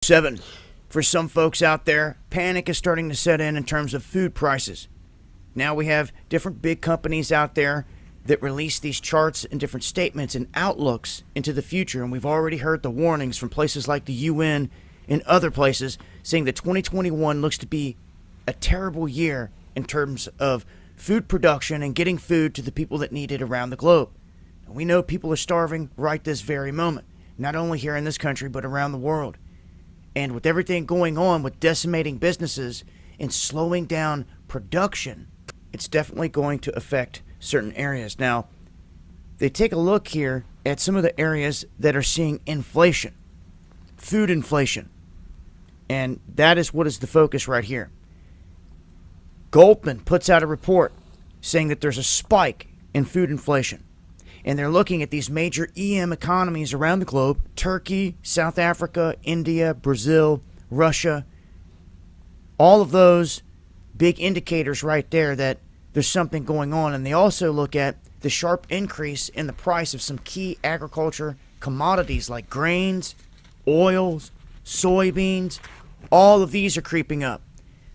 7. For some folks out there, panic is starting to set in terms of food prices. Now we have different big companies out there that release these charts and different statements and outlooks into the future, and we've already heard the warnings from places like the UN and other places saying that 2021 looks to be a terrible year in terms of food production and getting food to the people that need it around the globe. And we know people are starving right this very moment, not only here in this country but around the world. And with everything going on with decimating businesses and slowing down production, it's definitely going to affect certain areas. Now, they take a look here at some of the areas that are seeing inflation, food inflation. And that is what is the focus right here. Goldman puts out a report saying that there's a spike in food inflation. And they're looking at these major EM economies around the globe: Turkey, South Africa, India, Brazil, Russia. All of those big indicators right there that there's something going on. And they also look at the sharp increase in the price of some key agriculture commodities like grains, oils, soybeans. All of these are creeping up.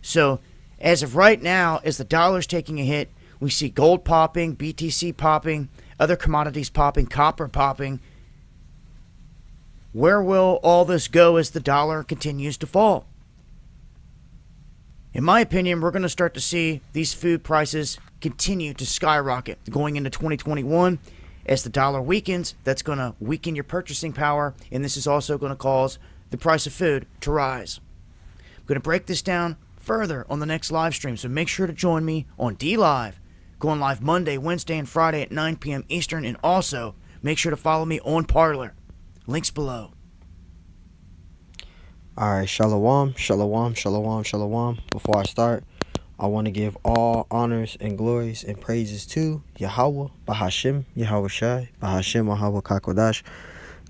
So as of right now, as the dollar's taking a hit, we see gold popping, BTC popping, other commodities popping, copper popping. Where will all this go as the dollar continues to fall? In my opinion, we're going to start to see these food prices continue to skyrocket going into 2021. As the dollar weakens, that's going to weaken your purchasing power, and this is also going to cause the price of food to rise. I'm going to break this down further on the next live stream, so make sure to join me on DLive, going live Monday, Wednesday, and Friday at 9 p.m. Eastern, and also make sure to follow me on Parler. Links below. Alright, shalom, shalom, shalom, shalom. Before I start, I want to give all honors and glories and praises to Yahweh, Bahashim, Yahweh Shai, Bahashim, Yahweh Kakodash,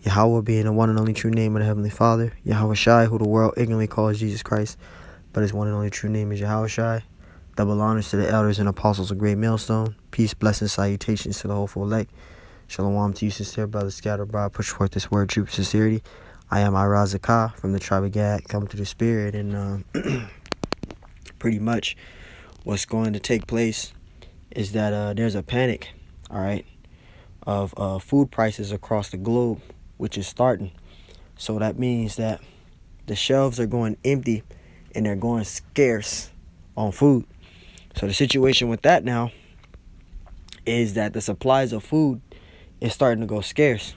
Yahweh being the one and only true name of the Heavenly Father, Yahweh Shai, who the world ignorantly calls Jesus Christ, but his one and only true name is Yahweh Shai. Double honors to the elders and apostles of Great Millstone. Peace, blessings, salutations to the hopeful elect. Shalom to you, sincere brothers, scattered abroad, push forth this word, truth, sincerity. I am Zakah from the tribe of Gad, come to the spirit, and pretty much what's going to take place is that there's a panic, all right, of food prices across the globe, which is starting. So that means that the shelves are going empty and they're going scarce on food. So the situation with that now is that the supplies of food is starting to go scarce,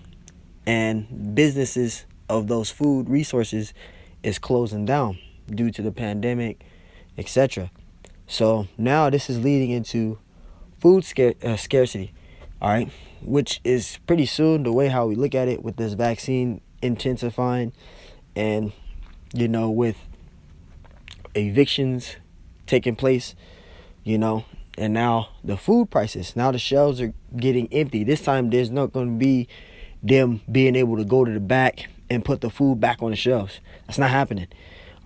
and businesses of those food resources is closing down due to the pandemic, etc. So now this is leading into food scarcity, all right, which is pretty soon, the way how we look at it, with this vaccine intensifying and, you know, with evictions taking place, you know, and now the food prices, now the shelves are getting empty. This time there's not going to be them being able to go to the back and put the food back on the shelves. That's not happening.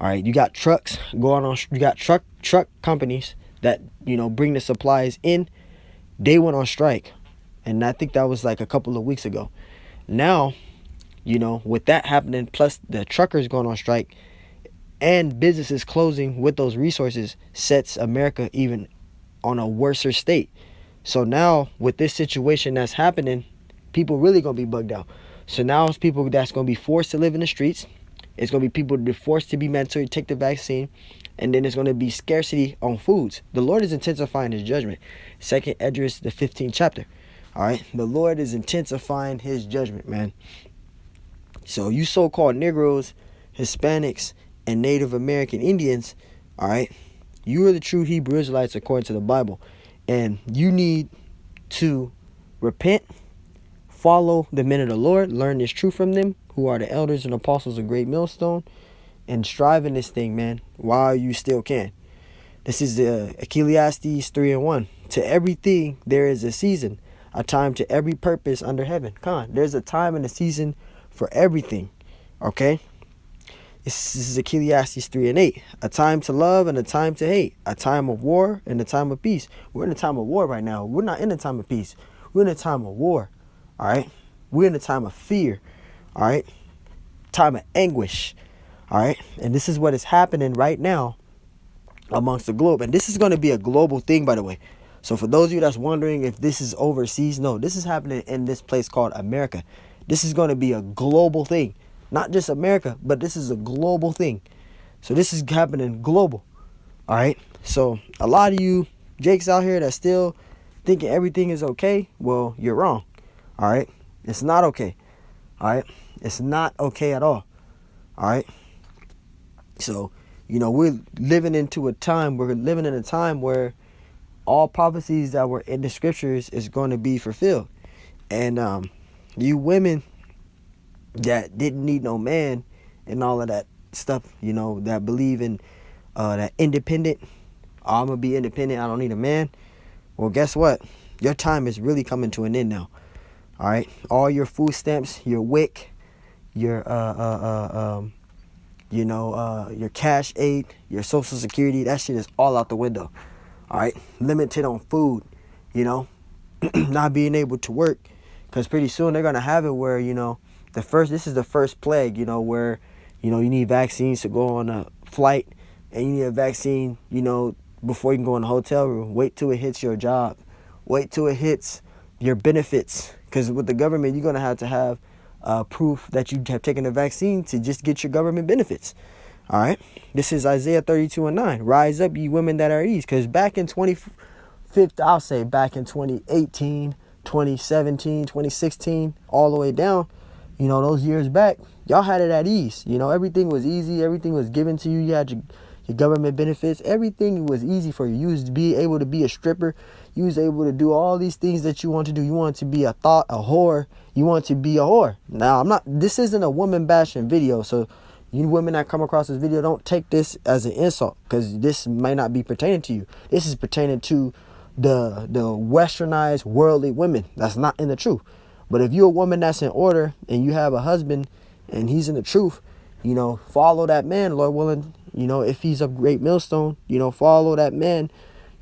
All right, you got trucks going on. You got truck companies that, you know, bring the supplies in. They went on strike, and I think that was like a couple of weeks ago. Now, you know, with that happening, plus the truckers going on strike and businesses closing with those resources, sets America even on a worser state. So now with this situation that's happening, people really gonna be bugged out. So now it's people that's going to be forced to live in the streets. It's going to be people that are forced to be mandatory to take the vaccine. And then there's going to be scarcity on foods. The Lord is intensifying his judgment. 2nd Esdras, the 15th chapter. All right. The Lord is intensifying his judgment, man. So you so-called Negroes, Hispanics, and Native American Indians, all right, you are the true Hebrew Israelites according to the Bible. And you need to repent, follow the men of the Lord, learn this truth from them, who are the elders and apostles of Great Millstone, and strive in this thing, man, while you still can. This is Ecclesiastes 3:1. To everything there is a season, a time to every purpose under heaven. Come on, there's a time and a season for everything, okay? This is Ecclesiastes 3:8. A time to love and a time to hate. A time of war and a time of peace. We're in a time of war right now. We're not in a time of peace. We're in a time of war. All right, we're in a time of fear. All right, time of anguish. All right. And this is what is happening right now amongst the globe. And this is going to be a global thing, by the way. So for those of you that's wondering if this is overseas, no, this is happening in this place called America. This is going to be a global thing. Not just America, but this is a global thing. So this is happening global. All right. So a lot of you Jakes out here that's still thinking everything is okay, well, you're wrong. All right. It's not okay. All right. It's not okay at all. All right. So, we're living in a time where all prophecies that were in the scriptures is going to be fulfilled. And you women that didn't need no man and all of that stuff, that believe in that independent, I'm going to be independent, I don't need a man. Well, guess what? Your time is really coming to an end now. All right. All your food stamps, your WIC, your your cash aid, your social security, that shit is all out the window. All right. Limited on food, not being able to work, because pretty soon they're going to have it where, this is the first plague, where, you need vaccines to go on a flight, and you need a vaccine, before you can go in a hotel room. Wait till it hits your job. Wait till it hits your benefits. Because with the government, you're going to have proof that you have taken the vaccine to just get your government benefits. All right. This is Isaiah 32:9. Rise up, ye women that are at ease. Because back in 2018, 2017, 2016, all the way down, those years back, y'all had it at ease. Everything was easy. Everything was given to you. You had your government benefits. Everything was easy for you. You was able to be a stripper. You was able to do all these things that you want to do. You want to be a whore. You want to be a whore. Now, this isn't a woman bashing video. So you women that come across this video, don't take this as an insult, because this might not be pertaining to you. This is pertaining to the westernized worldly women that's not in the truth. But if you're a woman that's in order and you have a husband and he's in the truth, follow that man, Lord willing. If he's a great millstone, follow that man,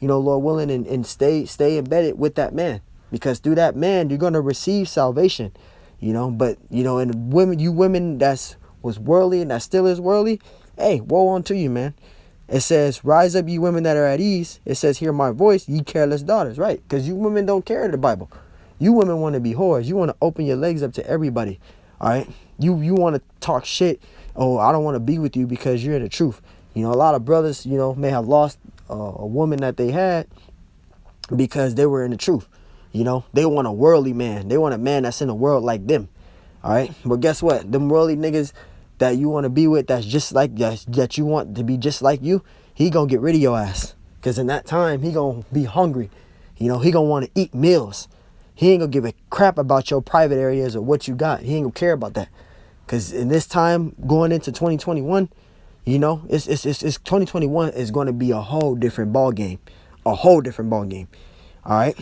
Lord willing, and stay embedded with that man, because through that man you're going to receive salvation. But and women that's was worldly and that still is worldly, hey, woe unto you, man. It says, rise up, ye women that are at ease. It says, hear my voice, ye careless daughters, right? Because you women don't care the Bible. You women want to be whores. You want to open your legs up to everybody. All right. You want to talk shit. Oh, I don't want to be with you because you're in the truth. A lot of brothers, may have lost a woman that they had because they were in the truth. They want a worldly man. They want a man that's in the world like them. All right. But guess what? Them worldly niggas that you want to be with, that's just like that you want to be just like you, he gonna get rid of your ass. Because in that time, he gonna be hungry. He gonna want to eat meals. He ain't gonna give a crap about your private areas or what you got. He ain't gonna care about that. Because in this time, going into 2021, it's 2021 is going to be a whole different ball game. A whole different ball game. All right.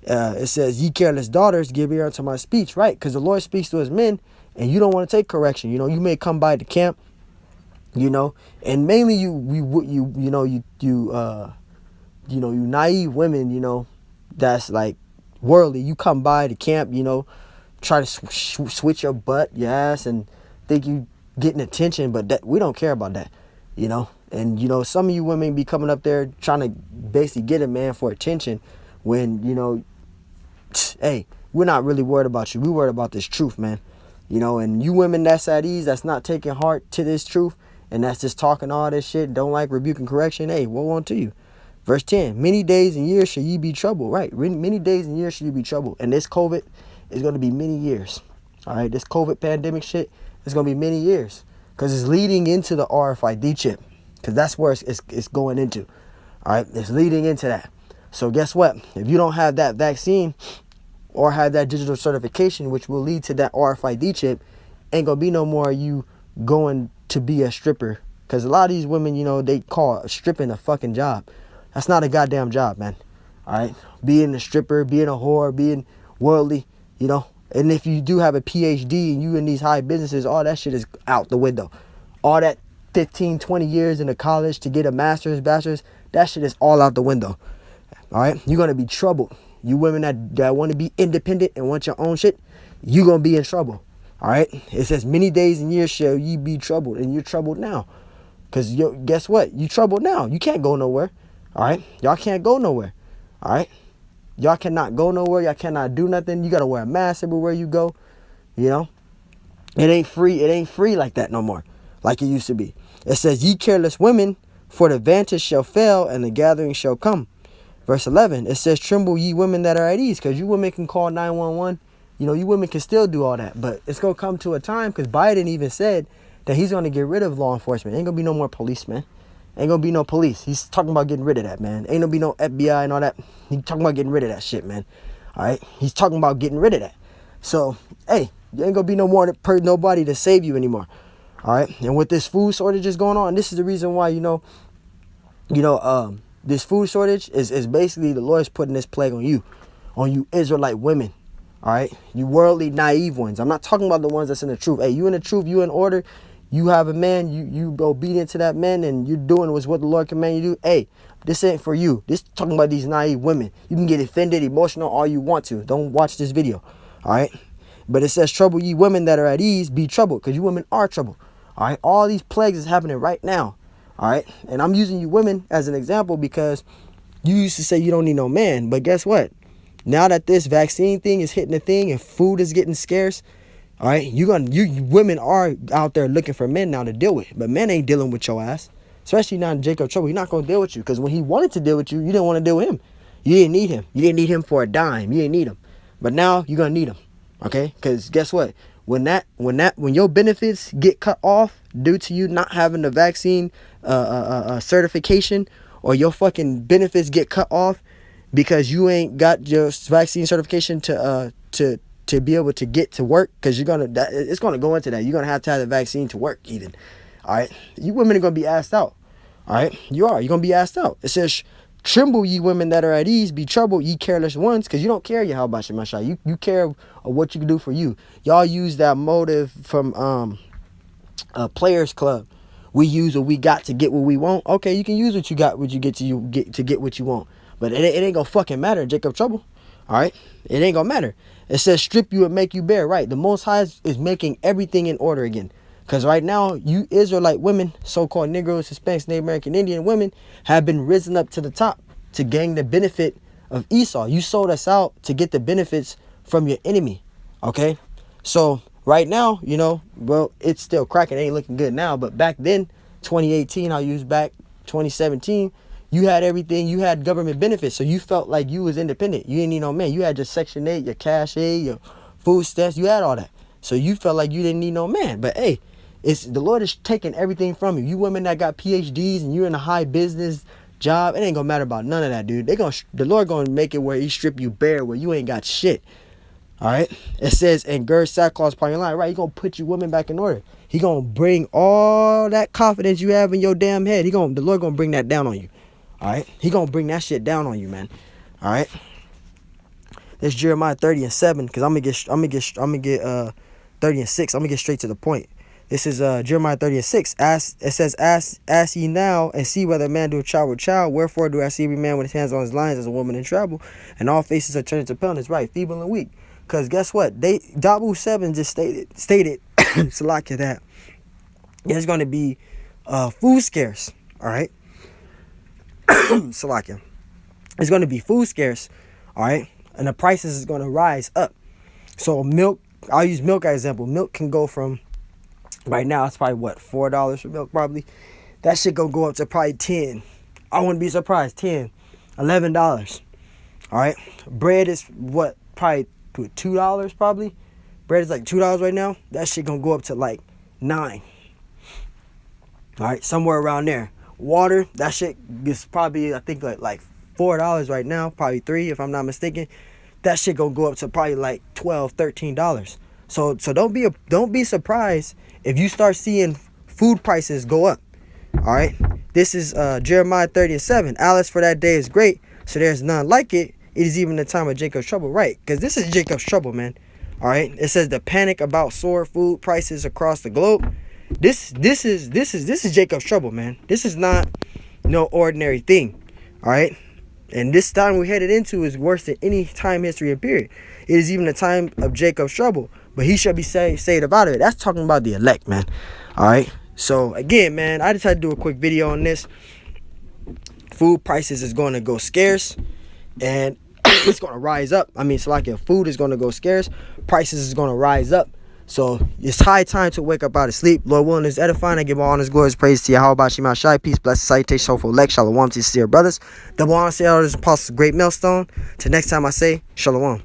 It says, ye careless daughters, give ear unto my speech. Right. Because the Lord speaks to his men and you don't want to take correction. You may come by the camp, and mainly you naive women, that's like worldly. You come by the camp, try to switch your butt, your ass, and think you getting attention, but that we don't care about that, and some of you women be coming up there trying to basically get a man for attention when hey, we're not really worried about you. We worried about this truth, man. And you women that's at ease, that's not taking heart to this truth, and that's just talking all this shit, don't like rebuke and correction, hey, woe unto you. Verse 10, many days and years shall ye be troubled. Right, many days and years shall you be troubled. And this COVID is going to be many years. All right, this COVID pandemic shit is going to be many years, because it's leading into the RFID chip, because that's where it's going into. All right, it's leading into that. So guess what? If you don't have that vaccine or have that digital certification, which will lead to that RFID chip, ain't going to be no more you going to be a stripper. Because a lot of these women, they call stripping a fucking job. That's not a goddamn job, man. All right. Being a stripper, being a whore, being worldly, And if you do have a PhD and you in these high businesses, all that shit is out the window. All that 15, 20 years in the college to get a master's, bachelor's, that shit is all out the window. All right. You're going to be troubled. You women that want to be independent and want your own shit, you're going to be in trouble. All right. It says many days and years shall ye be troubled, and you're troubled now. Because guess what? You troubled now. You can't go nowhere. All right. Y'all can't go nowhere. All right. Y'all cannot go nowhere. Y'all cannot do nothing. You got to wear a mask everywhere you go. You know, it ain't free. It ain't free like that no more, like it used to be. It says, ye careless women, for the vantage shall fail and the gathering shall come. Verse 11, it says, tremble ye women that are at ease, because you women can call 911. You know, you women can still do all that, but it's going to come to a time, because Biden even said that he's going to get rid of law enforcement. Ain't going to be no more police, man. Ain't going to be no police. He's talking about getting rid of that, man. Ain't going to be no FBI and all that. He's talking about getting rid of that shit, man. All right? He's talking about getting rid of that. So, hey, there ain't going to be no more nobody to save you anymore. All right? And with this food shortage going on, this is the reason why, this food shortage is basically the Lord's putting this plague on you Israelite women. All right, you worldly naive ones. I'm not talking about the ones that's in the truth. Hey, you in the truth, you in order, you have a man, you obedient to that man, and you're doing what the Lord command you to do. Hey, this ain't for you. This talking about these naive women. You can get offended, emotional, all you want to. Don't watch this video. All right, but it says, trouble ye women that are at ease, be troubled, because you women are troubled. All right, all these plagues is happening right now. All right, and I'm using you women as an example because you used to say you don't need no man, but guess what? Now that this vaccine thing is hitting the thing and food is getting scarce, all right, you women are out there looking for men now to deal with, but men ain't dealing with your ass, especially now in Jacob trouble. He's not gonna deal with you because when he wanted to deal with you, you didn't want to deal with him. You didn't need him. You didn't need him for a dime. You didn't need him, but now you're gonna need him, okay? Because guess what? When your benefits get cut off due to you not having the vaccine certification, or your fucking benefits get cut off because you ain't got your vaccine certification to be able to get to work, because it's gonna go into that. You're gonna have to have the vaccine to work even. All right, you women are gonna be asked out. All right, you're gonna be asked out. It says, tremble ye women that are at ease, be troubled ye careless ones, because you don't care how about your masha. You care of what you can do for you. Y'all use that motive from Players Club. We use what we got to get what we want. Okay, you can use what you got, what you get to get what you want. But it ain't gonna fucking matter, Jacob trouble. All right, it ain't gonna matter. It says strip you and make you bare. Right, the Most High is making everything in order again. Because right now, you Israelite women, so-called Negroes, Hispanics, Native American Indian women, have been risen up to the top to gain the benefit of Esau. You sold us out to get the benefits from your enemy. Okay, so right now, well, it's still cracking. It ain't looking good now, but back then, 2018, I'll use back 2017. You had everything. You had government benefits, so you felt like you was independent. You didn't need no man. You had your Section 8, your cash aid, your food stamps. You had all that, so you felt like you didn't need no man. But hey, the Lord is taking everything from you. You women that got PhDs and you're in a high business job, it ain't gonna matter about none of that, dude. The Lord gonna make it where He strip you bare, where you ain't got shit. All right. It says, and gird sackcloth upon your line. Right, He gonna put you women back in order. He gonna bring all that confidence you have in your damn head. The Lord gonna bring that down on you. All right, He gonna bring that shit down on you, man. All right, this Jeremiah 30:7, because I'm gonna get 30:6. I'm gonna get straight to the point. This is Jeremiah 30:6. It says, ask ye now and see whether a man do a child with child. Wherefore do I see every man with his hands on his lions as a woman in trouble, and all faces are turned to paleness. Right, feeble and weak. Because guess what? Dabu 7 just stated Salakia, that there's gonna be food scarce. All right. Salakia. It's going to be food scarce, all right, and the prices is going to rise up. So milk, I'll use milk as an example. Milk can go from, right now it's probably $4 for milk probably. That shit gonna go up to probably 10. I wouldn't be surprised, $10, $11. All right, bread is probably $2 probably. Bread is like $2 right now. That shit gonna go up to like 9. All right, somewhere around there. Water, that shit is probably, I think, like $4 right now, probably $3 if I'm not mistaken. That shit gonna go up to probably like $12, $13. So don't be surprised if you start seeing food prices go up. All right, this is Jeremiah 30:7. Alice, for that day is great, so there's none like it. It is even the time of Jacob's trouble, right? Because this is Jacob's trouble, man. All right, it says the panic about soaring food prices across the globe. This is Jacob's trouble, man. This is not no ordinary thing. All right, and this time we're headed into is worse than any time history and period. It is even the time of Jacob's trouble. but he shall be saved about it. That's talking about the elect, man. All right. So again, man, I decided to do a quick video on this. Food prices is going to go scarce, and it's going to rise up. I mean, so like if food is going to go scarce, prices is going to rise up. So it's high time to wake up out of sleep. Lord willing is edifying. I give all honors, glories, praise to Yahweh, Shema Shai, peace, blessed, salutation, hopeful elect, shalom to sincere brothers. Double honor to elders, apostles, great millstone. Till next time I say, shalom.